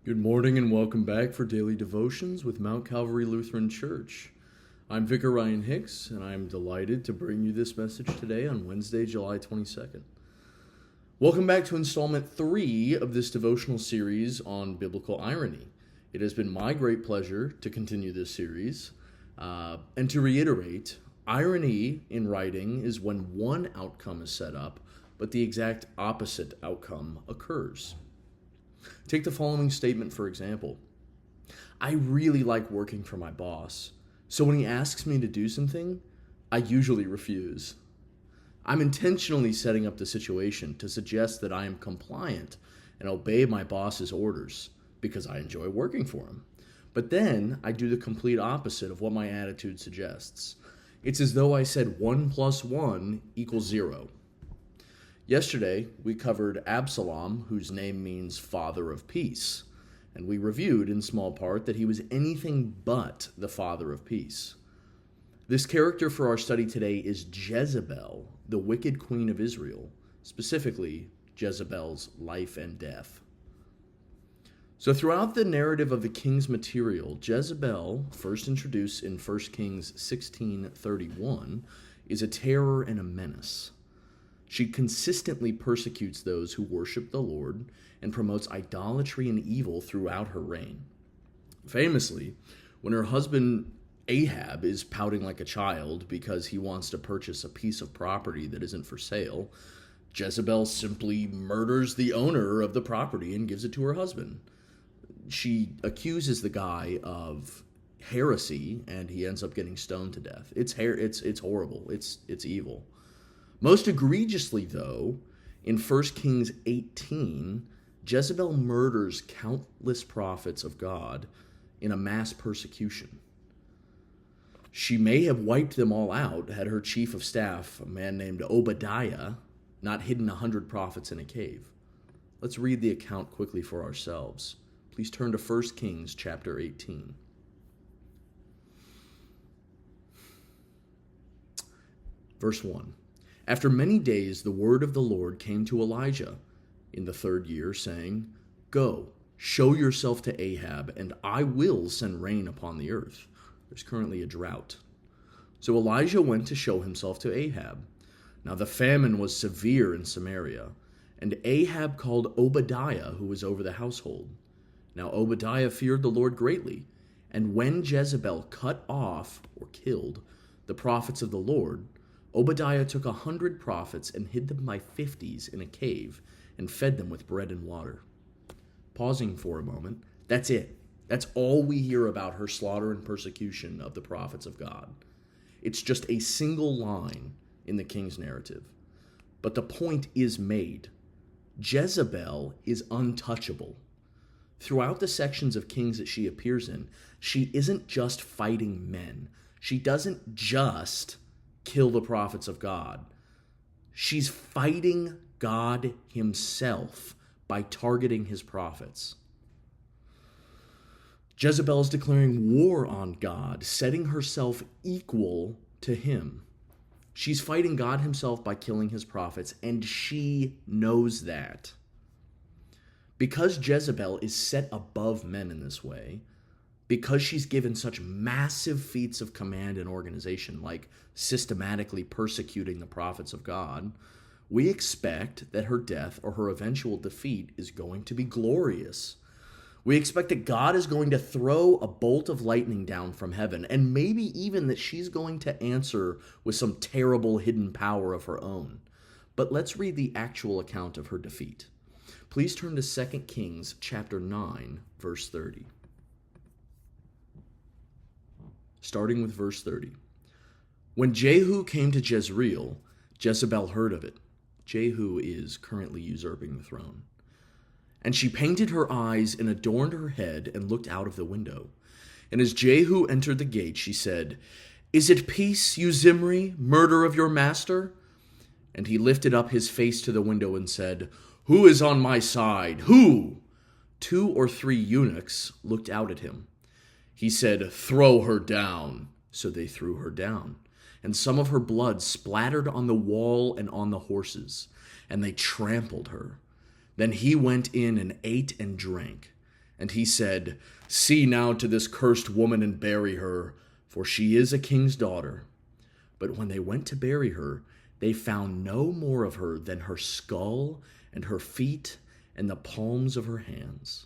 Good morning and welcome back for Daily Devotions with Mount Calvary Lutheran Church. I'm Vicar Ryan Hicks, and I'm delighted to bring you this message today on Wednesday, July 22nd. Welcome back to installment 3 of this devotional series on biblical irony. It has been my great pleasure to continue this series, and to reiterate, irony in writing is when one outcome is set up, but the exact opposite outcome occurs. Take the following statement, for example. I really like working for my boss, so when he asks me to do something, I usually refuse. I'm intentionally setting up the situation to suggest that I am compliant and obey my boss's orders because I enjoy working for him. But then I do the complete opposite of what my attitude suggests. It's as though I said 1 + 1 = 0. Yesterday, we covered Absalom, whose name means father of peace, and we reviewed in small part that he was anything but the father of peace. This character for our study today is Jezebel, the wicked queen of Israel, specifically Jezebel's life and death. So throughout the narrative of the king's material, Jezebel, first introduced in 1 Kings 16:31, is a terror and a menace. She consistently persecutes those who worship the Lord and promotes idolatry and evil throughout her reign. Famously, when her husband Ahab is pouting like a child because he wants to purchase a piece of property that isn't for sale, Jezebel simply murders the owner of the property and gives it to her husband. She accuses the guy of heresy, and he ends up getting stoned to death. It's horrible. It's evil. Most egregiously, though, in 1 Kings 18, Jezebel murders countless prophets of God in a mass persecution. She may have wiped them all out had her chief of staff, a man named Obadiah, not hidden 100 prophets in a cave. Let's read the account quickly for ourselves. Please turn to 1 Kings chapter 18. Verse 1. After many days, the word of the Lord came to Elijah in the 3rd year, saying, Go, show yourself to Ahab, and I will send rain upon the earth. There's currently a drought. So Elijah went to show himself to Ahab. Now the famine was severe in Samaria, and Ahab called Obadiah, who was over the household. Now Obadiah feared the Lord greatly, and when Jezebel cut off, or killed, the prophets of the Lord, Obadiah took 100 prophets and hid them by 50s in a cave and fed them with bread and water. Pausing for a moment, that's it. That's all we hear about her slaughter and persecution of the prophets of God. It's just a single line in the king's narrative. But the point is made. Jezebel is untouchable. Throughout the sections of Kings that she appears in, she isn't just fighting men. She doesn't just kill the prophets of God. She's fighting God himself by targeting his prophets. Jezebel is declaring war on God, setting herself equal to him. She's fighting God himself by killing his prophets, and she knows that. Because Jezebel is set above men in this way, because she's given such massive feats of command and organization, like systematically persecuting the prophets of God, we expect that her death or her eventual defeat is going to be glorious. We expect that God is going to throw a bolt of lightning down from heaven, and maybe even that she's going to answer with some terrible hidden power of her own. But let's read the actual account of her defeat. Please turn to 2 Kings chapter 9, verse 30. Starting with verse 30. When Jehu came to Jezreel, Jezebel heard of it. Jehu is currently usurping the throne. And she painted her eyes and adorned her head and looked out of the window. And as Jehu entered the gate, she said, Is it peace, you Zimri, murder of your master? And he lifted up his face to the window and said, Who is on my side? Who? 2 or 3 eunuchs looked out at him. He said, Throw her down. So they threw her down. And some of her blood splattered on the wall and on the horses, and they trampled her. Then he went in and ate and drank. And he said, "See now to this cursed woman and bury her, for she is a king's daughter." But when they went to bury her, they found no more of her than her skull and her feet and the palms of her hands.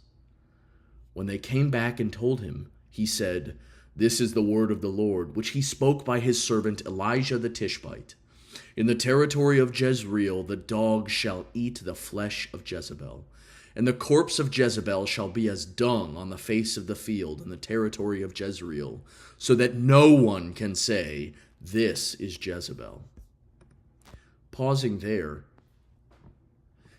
When they came back and told him, he said, "This is the word of the Lord, which he spoke by his servant Elijah the Tishbite. In the territory of Jezreel the dogs shall eat the flesh of Jezebel, and the corpse of Jezebel shall be as dung on the face of the field in the territory of Jezreel, so that no one can say, 'This is Jezebel.'" Pausing there,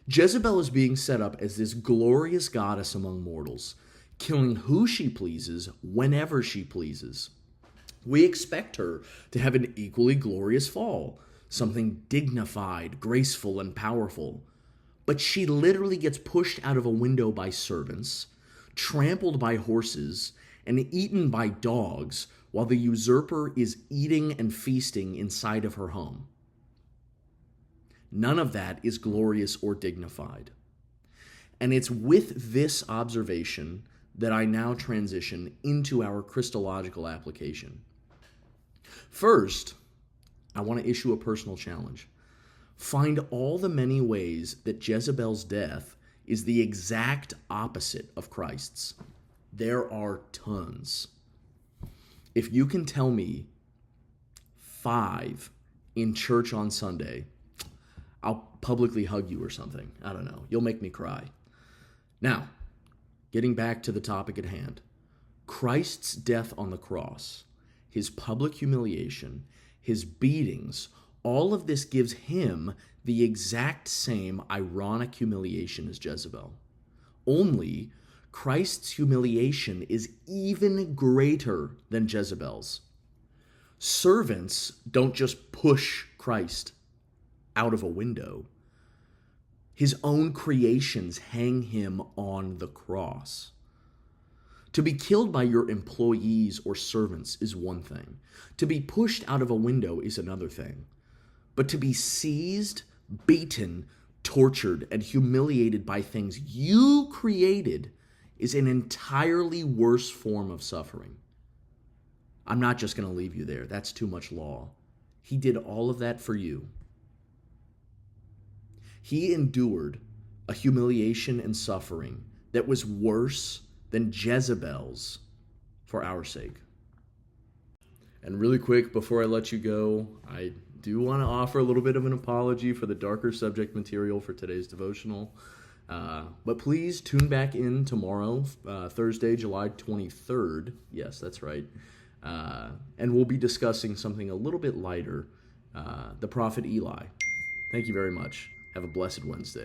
Jezebel is being set up as this glorious goddess among mortals, killing who she pleases whenever she pleases. We expect her to have an equally glorious fall, something dignified, graceful, and powerful. But she literally gets pushed out of a window by servants, trampled by horses, and eaten by dogs, while the usurper is eating and feasting inside of her home. None of that is glorious or dignified. And it's with this observation that I now transition into our Christological application. First, I want to issue a personal challenge. Find all the many ways that Jezebel's death is the exact opposite of Christ's. There are tons. If you can tell me 5 in church on Sunday, I'll publicly hug you or something. I don't know. You'll make me cry. Now, getting back to the topic at hand, Christ's death on the cross, his public humiliation, his beatings, all of this gives him the exact same ironic humiliation as Jezebel. Only Christ's humiliation is even greater than Jezebel's. Servants don't just push Christ out of a window. His own creations hang him on the cross. To be killed by your employees or servants is one thing. To be pushed out of a window is another thing. But to be seized, beaten, tortured, and humiliated by things you created is an entirely worse form of suffering. I'm not just going to leave you there. That's too much law. He did all of that for you. He endured a humiliation and suffering that was worse than Jezebel's for our sake. And really quick, before I let you go, I do want to offer a little bit of an apology for the darker subject material for today's devotional. But please tune back in tomorrow, Thursday, July 23rd. Yes, that's right. And we'll be discussing something a little bit lighter, the prophet Eli. Thank you very much. Have a blessed Wednesday.